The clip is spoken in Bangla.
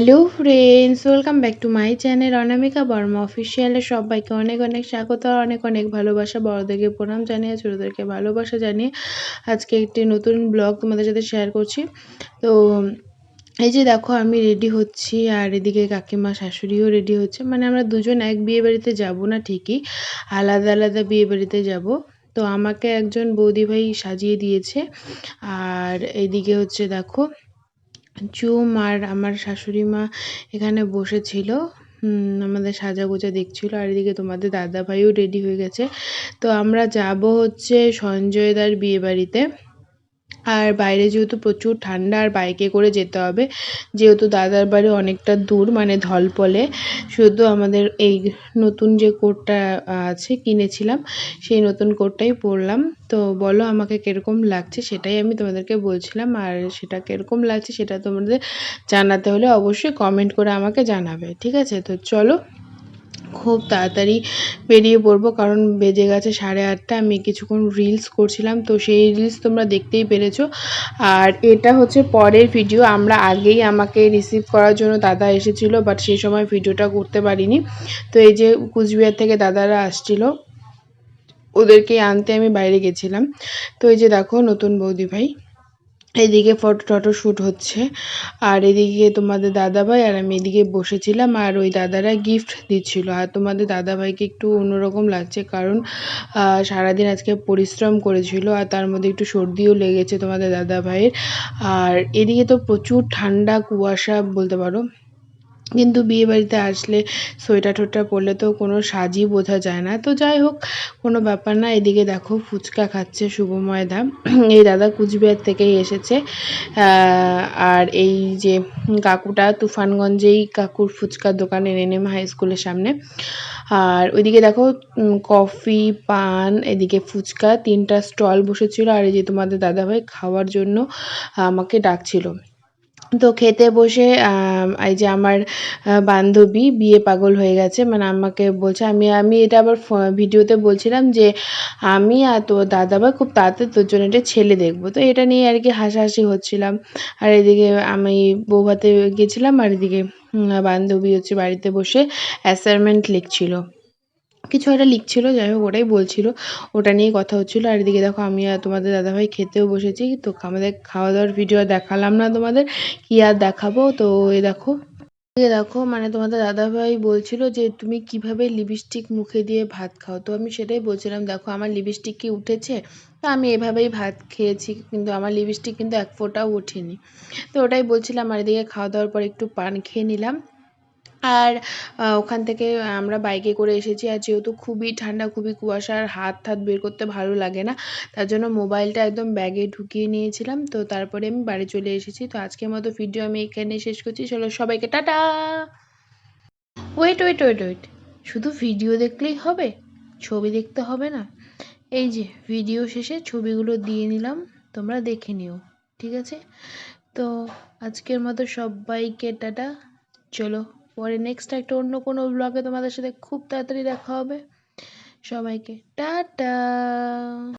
Hello friends, welcome back to my channel Anamika Barma অফিসিয়ালে সবাইকে অনেক অনেক স্বাগত আর অনেক অনেক ভালোবাসা। বড়দেরকে প্রণাম জানিয়ে ছোটোদেরকে ভালোবাসা জানিয়ে আজকে একটি নতুন ব্লগ তোমাদের সাথে শেয়ার করছি। তো এই যে দেখো, আমি রেডি হচ্ছি আর এদিকে কাকিমা শাশুড়িও রেডি হচ্ছে। মানে আমরা দুজন এক বিয়ে বাড়িতে যাবো না ঠিকই, আলাদা আলাদা বিয়ে বাড়িতে যাব। তো আমাকে একজন বৌদি ভাই সাজিয়ে দিয়েছে। আর এইদিকে হচ্ছে দেখো, চুম আর আমার শাশুড়ি মা এখানে বসেছিল, আমাদের সাজাগোজা দেখছিল। আর এদিকে তোমাদের দাদা ভাইও রেডি হয়ে গেছে। তো আমরা যাব হচ্ছে সঞ্জয়দার বিয়ে বাড়িতে। আর বাইরে যেহেতু প্রচুর ঠান্ডা আর বাইকে করে যেতে হবে, যেহেতু দাদার বাড়ি অনেকটা দূর, মানে ধলপলে। শুধু আমাদের এই নতুন যে কোটটা আছে কিনেছিলাম, সেই নতুন কোটটাই পরলাম। তো বলো আমাকে কীরকম লাগছে, সেটাই আমি তোমাদেরকে বলছিলাম। আর সেটা কীরকম লাগছে সেটা তোমাদের জানাতে হলে অবশ্যই কমেন্ট করে আমাকে জানাবে, ঠিক আছে? তো চলো, খুব তাড়াতাড়ি বেরিয়ে পড়বো, কারণ বেজে গেছে 8:30। আমি কিছুক্ষণ রিলস করছিলাম, তো সেই রিলস তোমরা দেখতেই পেরেছো। আর এটা হচ্ছে পরের ভিডিও। আমরা আগেই আমাকে রিসিভ করার জন্য দাদা এসেছিলো, বাট সেই সময় ভিডিওটা করতে পারিনি। তো এই যে কুচবিহার থেকে দাদারা আসছিল, ওদেরকে আনতে আমি বাইরে গেছিলাম। তো এই যে দেখো নতুন বৌদি ভাই, এদিকে ফটো শ্যুট হচ্ছে। আর এদিকে তোমাদের দাদাভাই আর আমি এদিকে বসেছিলাম, আর ওই দাদারা গিফট দিচ্ছিল। আর তোমাদের দাদাভাইকে একটু অন্যরকম লাগছে, কারণ সারাদিন আজকে পরিশ্রম করেছিল আর তার মধ্যে একটু সর্দিও লেগেছে তোমাদের দাদাভাইয়ের। আর এদিকে তো প্রচুর ঠান্ডা, কুয়াশা বলতে পারো। কিন্তু বিয়েবাড়িতে আসলে সোয়েটার টোয়েটার পরলে তো কোনো সাজই বোঝা যায় না। তো যাই হোক, কোনো ব্যাপার না। এদিকে দেখো ফুচকা খাচ্ছে শুভময় দা। এই দাদা কুচবিহার থেকেই এসেছে। আর এই যে কাকুটা তুফানগঞ্জেই কাকুর ফুচকার দোকান, এনএম হাই স্কুলের সামনে। আর ওইদিকে দেখো কফি, পান, এদিকে ফুচকা, 3টা স্টল বসেছিল। আর এই যে তোমাদের দাদাভাই খাওয়ার জন্য আমাকে ডাকছিল। তো খেতে বসে এই যে আমার বান্ধবী বিয়ে পাগল হয়ে গেছে, মানে আমাকে বলছে, আমি এটা আবার ভিডিওতে বলছিলাম যে আমি আর তোর দাদাভাই খুব তাড়াতাড়ি তোর জন্য একটা ছেলে দেখবো। তো এটা নিয়ে আর কি হাসাহাসি হচ্ছিলাম। আর এদিকে আমি বৌভাতে গেছিলাম, আর এদিকে বান্ধবী হচ্ছে বাড়িতে বসে অ্যাসাইনমেন্ট লিখছিল, কিছু একটা লিখছিল, যাই হোক ওটাই বলছিল, ওটা নিয়েই কথা হচ্ছিলো। আর এদিকে দেখো আমি আর তোমাদের দাদাভাই খেতেও বসেছি। তো আমাদের খাওয়া দাওয়ার ভিডিও দেখালাম না তোমাদের, কি আর দেখাবো। তো এই দেখো, দেখো মানে তোমাদের দাদাভাই বলছিল যে তুমি কিভাবে লিপস্টিক মুখে দিয়ে ভাত খাও। তো আমি সেটাই বলছিলাম, দেখো আমার লিপস্টিক কি উঠেছে? তো আমি এভাবেই ভাত খেয়েছি, কিন্তু আমার লিপস্টিক কিন্তু এক ফোঁটাও ওঠেনি। তো ওটাই বলছিলাম। আর এদিকে খাওয়া দাওয়ার পর একটু পান খেয়ে নিলাম। আর ওখান থেকে আমরা বাইকে করে এসেছি। আর যেহেতু খুবই ঠান্ডা, খুবই কুয়াশা, আর হাত বের করতে ভালো লাগে না, তার জন্য মোবাইলটা একদম ব্যাগে ঢুকিয়ে নিয়েছিলাম। তো তারপরে আমি বাড়ি চলে এসেছি। তো আজকের মতো ভিডিও আমি এখানে শেষ করছি। চলো সবাইকে টাটা। ওয়েট ওয়েট ওয়েট ওয়েট, শুধু ভিডিও দেখলেই হবে? ছবি দেখতে হবে না? এই যে ভিডিও শেষে ছবিগুলো দিয়ে নিলাম, তোমরা দেখে নিও, ঠিক আছে? তো আজকের মতো সবাইকে টাটা। চলো পরে নেক্সট একটা অন্য কোনো ব্লগে তোমাদের সাথে খুব তাড়াতাড়ি দেখা হবে। সবাইকে টাটা।